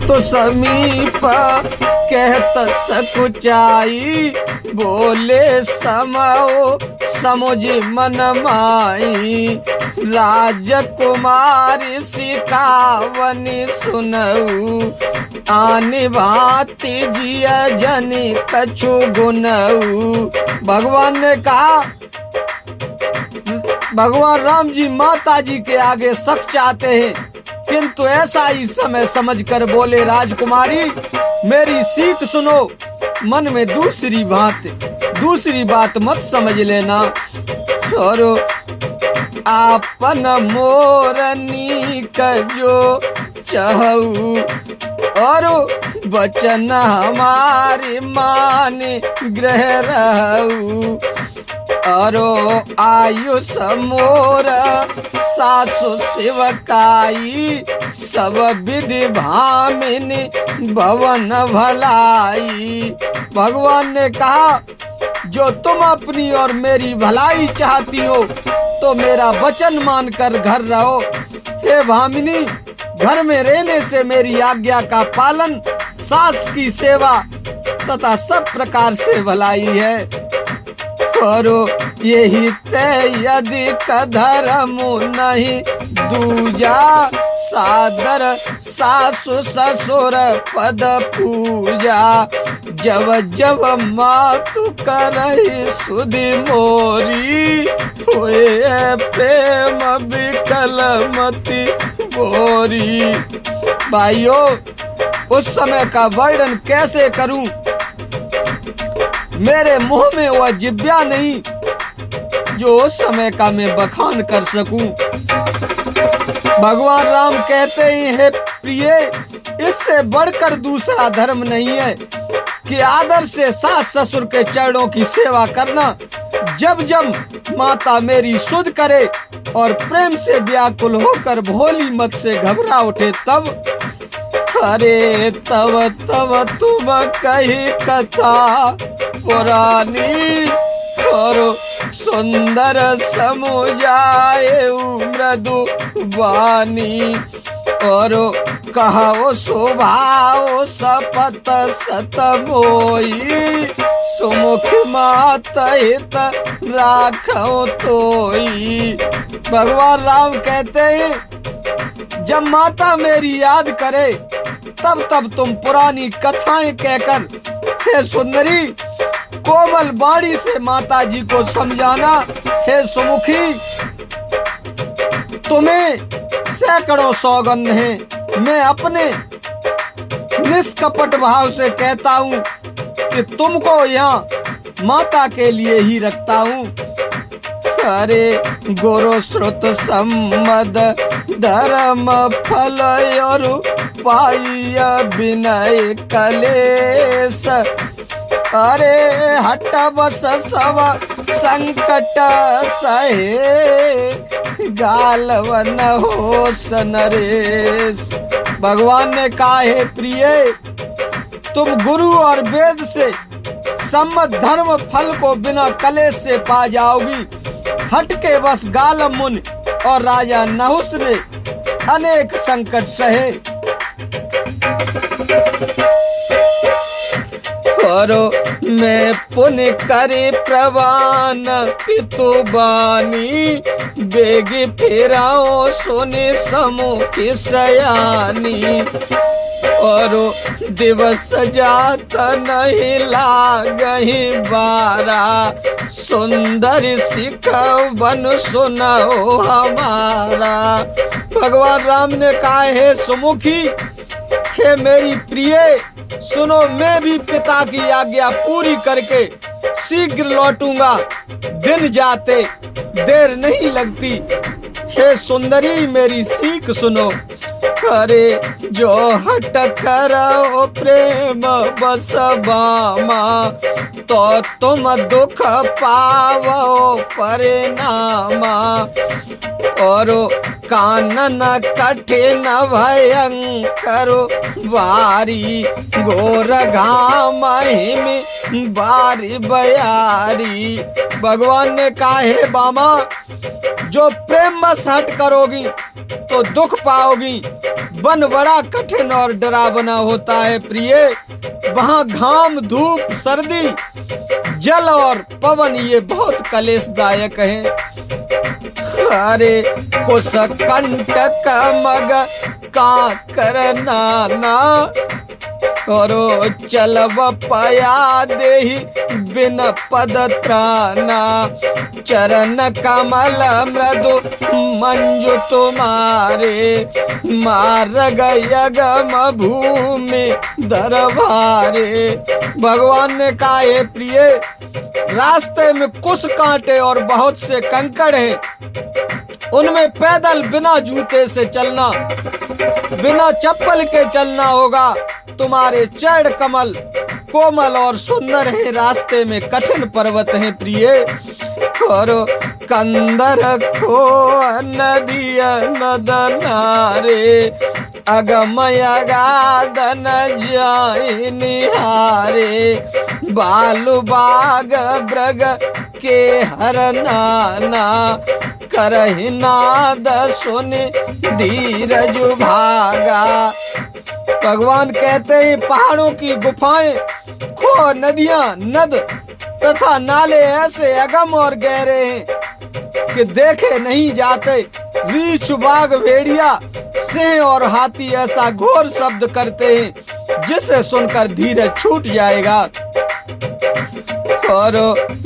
तो समीप कहत सकुचाई, बोले समो समुझ मन माई। राजकुमारी सिकावनी सुनऊ, आने भांति जिया जनि कछु गुनऊ। भगवान ने कहा, भगवान राम जी माता जी के आगे सख्त चाहते हैं, किंतु ऐसा ही समय समझकर बोले, राजकुमारी मेरी सीख सुनो, मन में दूसरी बात मत समझ लेना। और आपन मोरनी का जो चाहू, और वचन हमारी माने ग्रह रहू। अरो आयुष मोर सासु शिवकाई, सब विधि भामिनी भवन भलाई। भगवान ने कहा, जो तुम अपनी और मेरी भलाई चाहती हो तो मेरा वचन मानकर घर रहो। हे भामिनी, घर में रहने से मेरी आज्ञा का पालन, सास की सेवा तथा सब प्रकार से भलाई है। और यही तय यदि धर्म नहीं दूजा, सादर सासु ससुर पद पूजा। जब जब मातु करही सुधि मोरी, होए प्रेम विकल मति बोरी। भाइयों, उस समय का वर्णन कैसे करूं, मेरे मुंह में वह जिब्या नहीं जो उस समय का मैं बखान कर सकूं। भगवान राम कहते हैं, प्रिय, इससे बढ़कर दूसरा धर्म नहीं है कि आदर से सास ससुर के चरणों की सेवा करना। जब जब माता मेरी सुध करे और प्रेम से व्याकुल होकर भोली मत से घबरा उठे तब, अरे तब तब तुम कही कथा पुरानी, और सुंदर समुझाए मृदु वाणी। और कहो स्वभाव सपत सत मोई, सुमुख मात हित राखो तोई। भगवान राम कहते हैं, जब माता मेरी याद करे तब तब तुम पुरानी कथाएं कहकर, हे सुंदरी, कोमल वाणी से माता जी को समझाना। हे सुमुखी, तुम्हें सैकड़ों सौगंध हैं, मैं अपने निष्कपट भाव से कहता हूँ कि तुमको यहाँ माता के लिए ही रखता हूँ। अरे गुरु श्रुत सम्मद धर्म फल और पाई विनय कलेश। अरे हट बस सब संकट सहे, गालवन हो नरेश। भगवान ने कहा, है प्रिय, तुम गुरु और वेद से सम्मत धर्म फल को बिना कलेश से पा जाओगी। हट के बस गालव मुनि और राजा नहुस ने अनेक संकट सहे। और मैं पुण्य करे प्रवान पितु बानी, बेग फेराओ सोने समुख सयानी। और दिवस जात नहीं लागही बारा, सुंदर सिख बन सुनाओ हमारा। भगवान राम ने कहा, है सुमुखी, हे मेरी प्रिय, सुनो, मैं भी पिता की आज्ञा पूरी करके शीघ्र लौटूंगा। दिन जाते देर नहीं लगती। हे सुंदरी, मेरी सीख सुनो। अरे जो हट करो प्रेम बस बामा, तो तुम दुख पावो परिणामा। और कानन कठिन भयंकर वारी, घोर घाम हिम बारी बयारी। भगवान ने कहा, है बामा, जो प्रेम बस हट करोगी तो दुख पाओगी। वन बड़ा कठिन और डरावना होता है प्रिय। वहाँ घाम, धूप, सर्दी, जल और पवन ये बहुत कलेशदायक है। अरे कुश कंटक मग का करना ना, और चलब पाया देहि बिन पद त्राना। चरण कमल मृदु मंजु तुम्हारे, मार्ग यगम भूमि दरबारे। भगवान ने कहा हे प्रिय, रास्ते में कुछ कांटे और बहुत से कंकड़ हैं, उनमें पैदल बिना जूते से चलना, बिना चप्पल के चलना होगा। तुम्हारे चरण कमल कोमल और सुंदर है, रास्ते में कठिन पर्वत है प्रिय। और कंदर खो नदिया नदनारे, अगमय गादन जाय निहारे। बालु बाग ब्रग के हर नाना, करहि नाद सुनि धीरज भागा। भगवान कहते हैं पहाड़ों की गुफाएं, खो, नदियां, नद तथा नाले ऐसे अगम और गहरे हैं कि देखे नहीं जाते। रीछ, बाघ, भेड़िया, सिंह और हाथी ऐसा घोर शब्द करते हैं जिसे सुनकर धीरज छूट जाएगा। और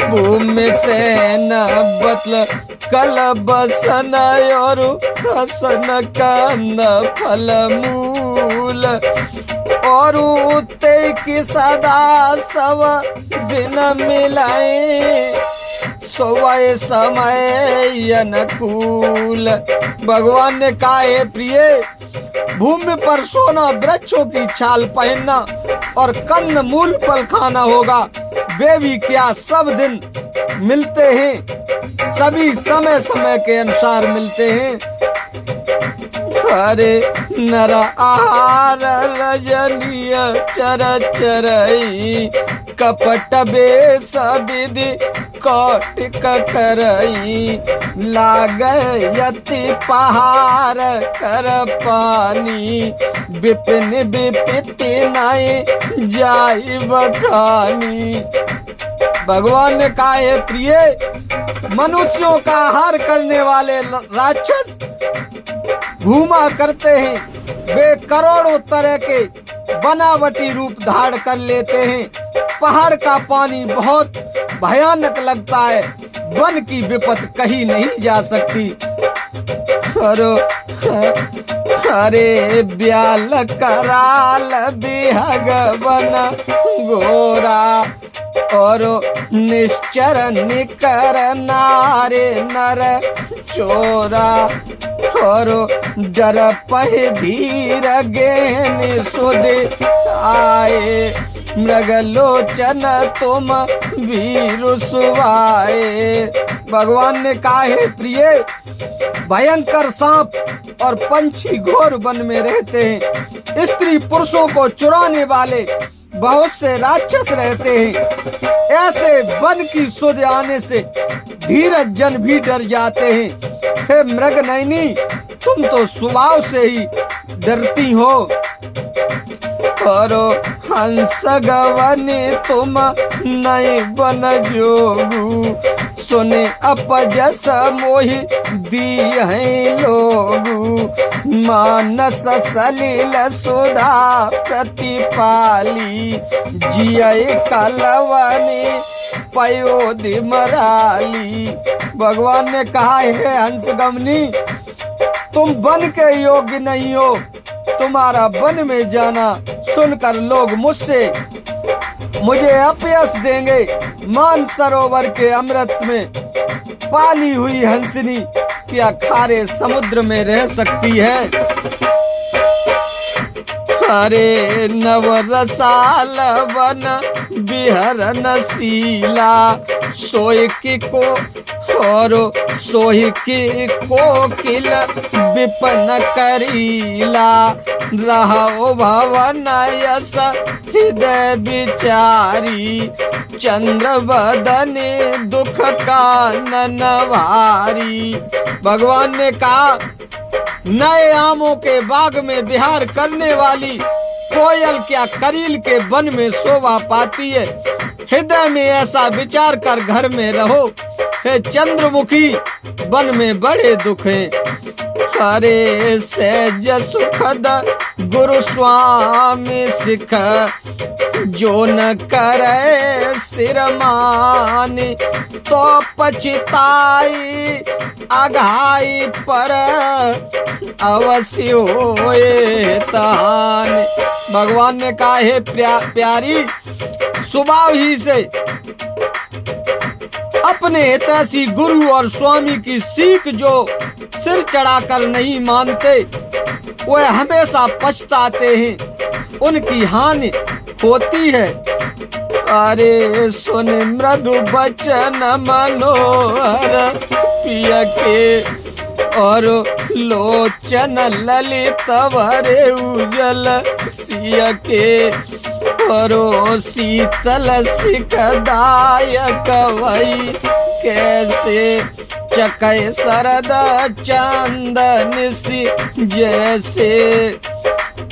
भूमि से न बतल कल बसन, और हसन कंद फल मूल। और उते की सदा सब दिन मिलाए, सोवय समय अनुकूल। भगवान ने कहा हे प्रिय, भूमि पर सोना, वृक्षों की छाल पहनना और कंद मूल फल खाना होगा। वे भी क्या सब दिन मिलते हैं, सभी समय समय के अनुसार मिलते हैं। अरे नर आहार रजनीय चर चरई, कपट बेस विधि कौटिक करई। लागय यति पहार कर पानी, विपिन विपिति नहीं जाई बखानी। भगवान ने कहा हे प्रिय, मनुष्यों का आहार करने वाले राक्षस घूमा करते हैं। वे करोड़ों तरह के बनावटी रूप धारण कर लेते हैं। पहाड़ का पानी बहुत भयानक लगता है, वन की विपत कही नहीं जा सकती। अरे ब्याल कराल बिहग बन गोरा, और निश्चर निकर नारे नर चोरा। और डर पह धीर गेन सुध आए, मृगलोचन तुम वीर सुवाए। भगवान ने कहा हे प्रिय, भयंकर सांप और पंछी घोर वन में रहते हैं। स्त्री पुरुषों को चुराने वाले बहुत से राक्षस रहते हैं। ऐसे वन की सुध आने से धीरज जन भी डर जाते हैं। हे मृगनयनी, तुम तो स्वभाव से ही डरती हो। और हंस गवने तुम नहीं बन जोगू, सुने अपजस मोहि दी है लोगू। मानस सलिल सुधा प्रतिपाली, जिय कलवने पयोधि मराली। भगवान ने कहा है हंसगमनी, तुम वन के योग्य नहीं हो। तुम्हारा वन में जाना सुनकर लोग मुझे अपयश देंगे। मान सरोवर के अमृत में पाली हुई हंसनी क्या खारे समुद्र में रह सकती है। हरे नव रसाल वन बिहरन शीला, सोय की को और सोही की कोकिल विपन करीला। रहो भवन यस हृदय विचारी, चंद्र बदने दुख का नन भारी। भगवान ने कहा नए आमों के बाग में विहार करने वाली कोयल क्या करील के वन में शोभा पाती है। हृदय में ऐसा विचार कर घर में रहो, हे चंद्रमुखी वन में बड़े दुख हैं। हरे सहज सुखद गुरु स्वामी सिख, जो न करे सिर मानी, तो पछताई अघाई पर अवश्य होए तहान। भगवान ने कहा, हे प्यारी, स्वभाव ही से अपने हितैषी गुरु और स्वामी की सीख जो सिर चढ़ाकर नहीं मानते, वे हमेशा पछताते हैं, उनकी हानि होती है। अरे सुन मृदु बचन मनोहर पिया के, और लोचन ललित भरे उजल सिया के, और शीतल सिकदायक वही, कैसे चकै शरद चंदन सी जैसे।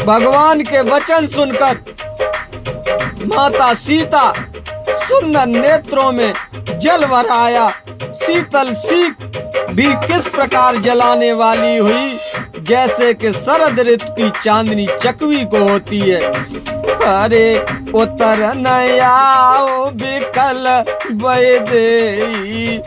भगवान के वचन सुनकर माता सीता सुंदर नेत्रों में जल भर आया। शीतल सीख भी किस प्रकार जलाने वाली हुई, जैसे कि शरद ऋतु की चांदनी चकवी को होती है। अरे उतर नयाओ बिकल वैदेही,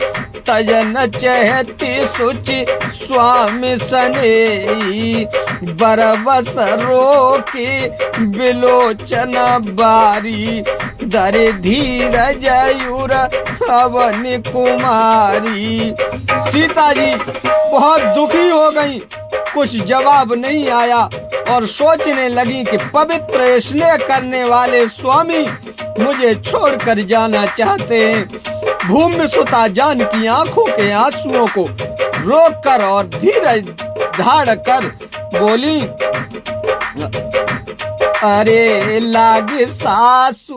तजन चहती सुचि स्वामी सनेही, बरबस रोकी बिलोचन बारी, दरे धीरज यूर अवनि कुमारी। सीता जी बहुत दुखी हो गई, कुछ जवाब नहीं आया और सोचने लगी कि पवित्र स्नेह करने वाले स्वामी मुझे छोड़कर जाना चाहते हैं। भूमि सुता जान की आंखों के आंसुओं को रोककर और धीरज धाड़ कर बोली, अरे लागे सासु